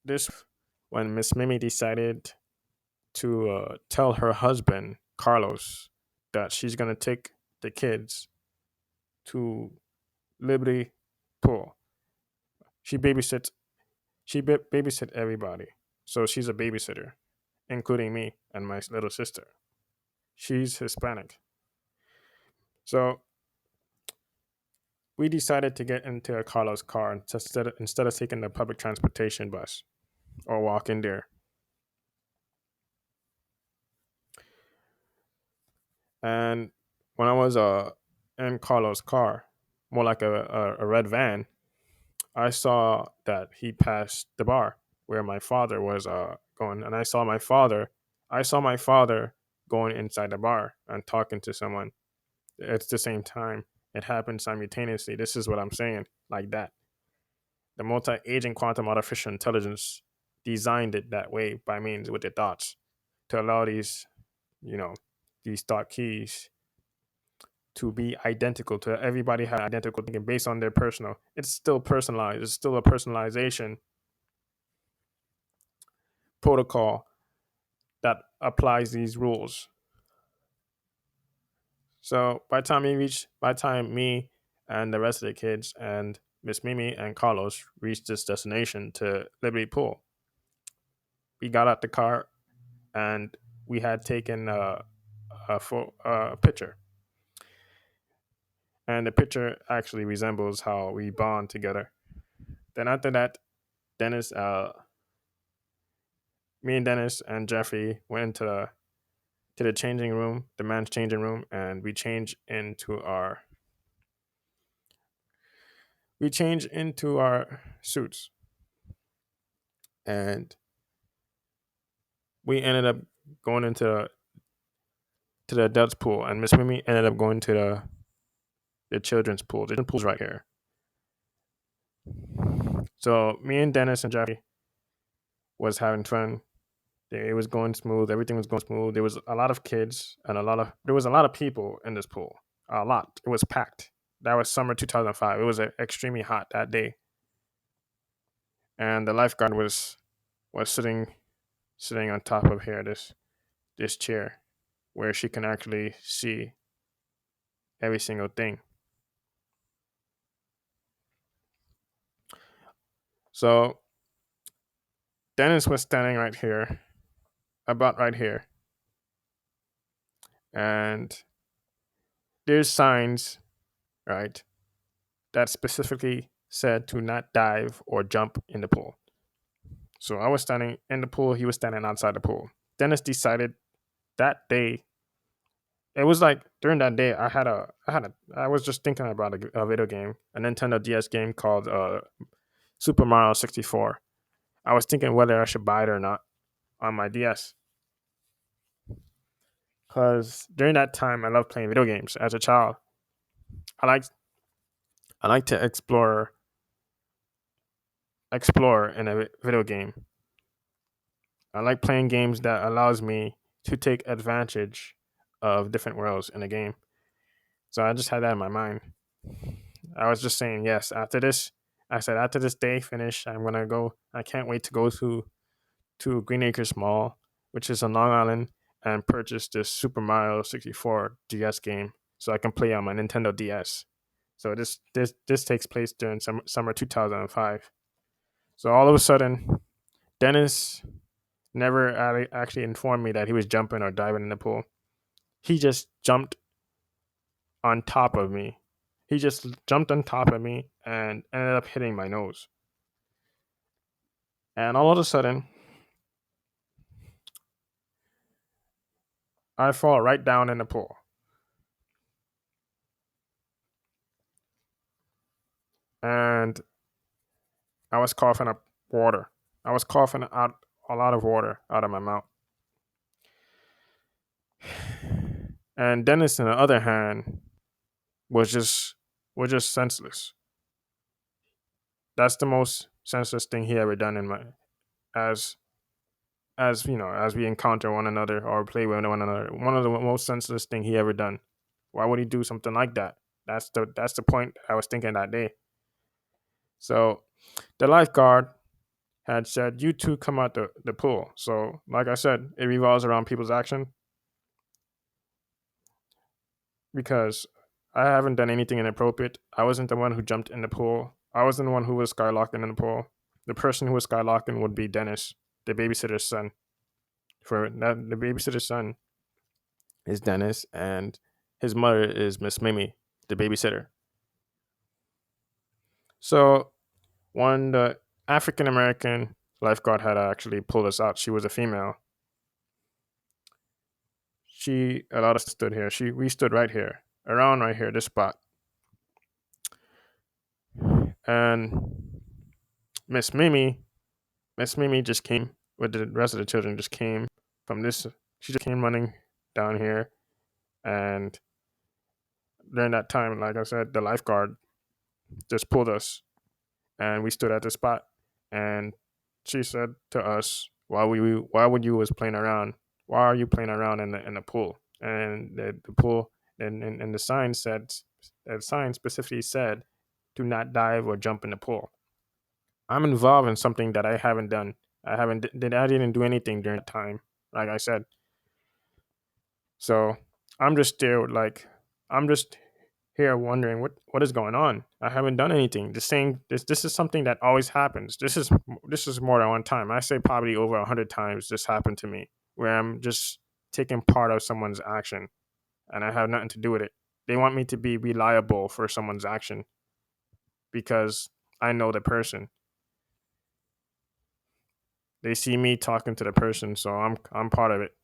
this when Miss Mimi decided to tell her husband Carlos that she's gonna take the kids to Liberty Pool. She babysits. Babysit everybody, so she's a babysitter, including me and my little sister. She's Hispanic, so we decided to get into a Carlos car instead of taking the public transportation bus or walking there. And when I was in Carlos' car, more like a red van, I saw that he passed the bar where my father was going, and I saw my father going inside the bar and talking to someone. It's the same time. It happened simultaneously. This is what I'm saying, like that. The multi-agent quantum artificial intelligence designed it that way by means with the thoughts to allow you know, these thought keys to be identical to everybody have identical thinking based on their personal. It's still personalized. It's still a personalization protocol that applies these rules. So by the time me and the rest of the kids and Miss Mimi and Carlos reached this destination to Liberty Pool, we got out the car and we had taken a picture, and the picture actually resembles how we bond together. Then after that, Dennis, me and Dennis and Jeffrey went into the changing room, the man's changing room, and we changed into our suits, and we ended up going into to the adults pool, and Miss Mimi ended up going to the children's pool. The children's pool's right here. So me and Dennis and Jeffrey was having fun. It was going smooth. Everything was going smooth. There was a lot of kids and there was a lot of people in this pool. A lot. It was packed. That was summer 2005. It was extremely hot that day, and the lifeguard was sitting on top of here this chair where she can actually see every single thing. So Dennis was standing right here, about right here, and there's signs, right, that specifically said to not dive or jump in the pool. So I was standing in the pool, he was standing outside the pool. Dennis decided that day, it was like during that day I was just thinking about a video game, a Nintendo DS game called Super Mario 64. I was thinking whether I should buy it or not on my DS. Because during that time I loved playing video games as a child. I like I like to explore in a video game. I like playing games that allows me to take advantage of different worlds in a game. So I just had that in my mind. I was just saying yes. After this, I said after this day finish, I'm gonna go. I can't wait to go to Green Acres Mall, which is on Long Island, and purchase this Super Mario 64 DS game so I can play on my Nintendo DS. So this takes place during summer 2005. So all of a sudden, Dennis never actually informed me that he was jumping or diving in the pool. He just jumped on top of me. He just jumped on top of me and ended up hitting my nose. And all of a sudden, I fall right down in the pool. And I was coughing up water. I was coughing out a lot of water out of my mouth. And Dennis, on the other hand, was just senseless. That's the most senseless thing he ever done in my as as we encounter one another or play with one another. One of the most senseless thing he ever done. Why would he do something like that? That's the point I was thinking that day. So the lifeguard had said, "You two come out the pool." So, like I said, it revolves around people's action because I haven't done anything inappropriate. I wasn't the one who jumped in the pool. I wasn't the one who was skylocking in the pool. The person who was skylocking would be Dennis, the babysitter's son. For that, the babysitter's son is Dennis, and his mother is Miss Mimi, the babysitter. So when the African American lifeguard had actually pulled us out, she was a female. She allowed us to stood here. We stood right here, around right here, this spot, and Miss Mimi, Miss Mimi just came with the rest of the children. Just came from this. She just came running down here, and during that time, like I said, the lifeguard just pulled us, and we stood at the spot, and she said to us, why would you was playing around? Why are you playing around in the pool?" And the pool and the sign specifically said, "Do not dive or jump in the pool." I'm involved in something that I haven't done. I didn't do anything during that time, like I said. So I'm just there, like I'm just here wondering what is going on. I haven't done anything. This is something that always happens. This is more than one time. I say probably over 100 times this happened to me, where I'm just taking part of someone's action, and I have nothing to do with it. They want me to be reliable for someone's action because I know the person. They see me talking to the person, so I'm part of it.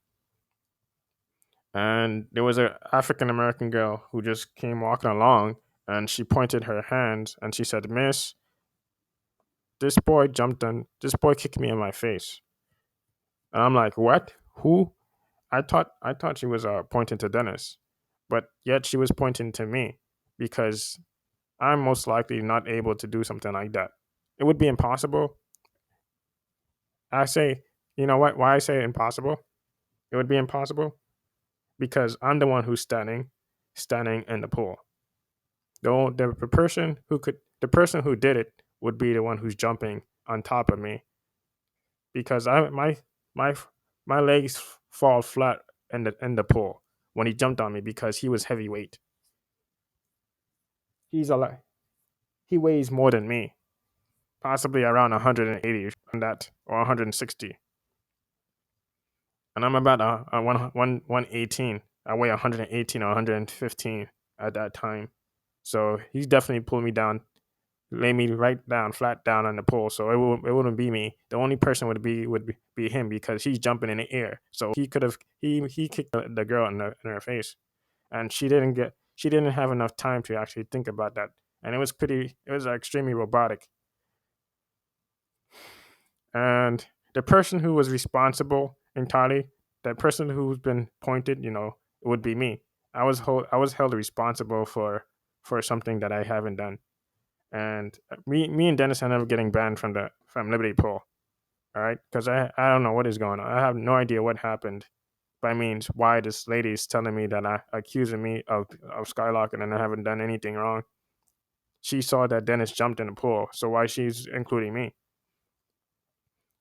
And there was a African American girl who just came walking along, and she pointed her hands and she said, "Miss, this boy kicked me in my face." And I'm like, "What? Who?" I thought she was pointing to Dennis, but yet she was pointing to me because I'm most likely not able to do something like that. It would be impossible. I say, you know what? Why I say impossible? It would be impossible because I'm the one who's standing in the pool. The person who did it would be the one who's jumping on top of me because my my legs fall flat in the pool when he jumped on me because he was heavyweight. He's a lot. He weighs more than me, possibly around 180 on that or 160, and I'm about 118. I weigh 118 or 115 at that time, so he definitely pulled me down, lay me right down, flat down on the pole. So it wouldn't be me. The only person would be him because he's jumping in the air. So he could have he kicked the girl in her face, and she didn't have enough time to actually think about that. And it was extremely robotic. And the person who was responsible entirely, that person who's been pointed, it would be me. I was held responsible for something that I haven't done. And me and Dennis ended up getting banned from Liberty Pool. All right, because I don't know what is going on. I have no idea what happened. By means, why this lady is telling me that accusing me of skylocking and I haven't done anything wrong. She saw that Dennis jumped in the pool, so why she's including me?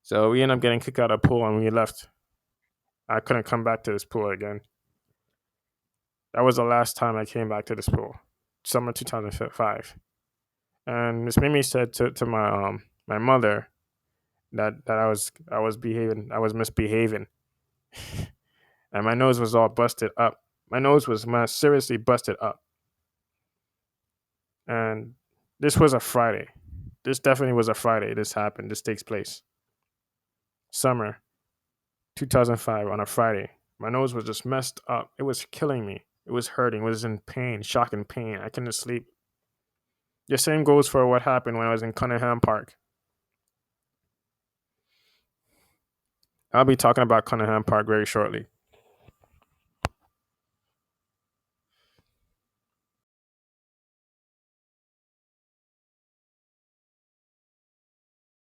So we ended up getting kicked out of the pool and we left. I couldn't come back to this pool again. That was the last time I came back to this pool, summer 2005. And Miss Mimi said to my mother that I was behaving, I was misbehaving, and my nose was all busted up. My nose was seriously busted up, and this was a Friday. This definitely was a Friday. This happened. This takes place. Summer 2005 on a Friday. My nose was just messed up. It was killing me. It was hurting. It was in pain, shocking pain. I couldn't sleep. The same goes for what happened when I was in Cunningham Park. I'll be talking about Cunningham Park very shortly.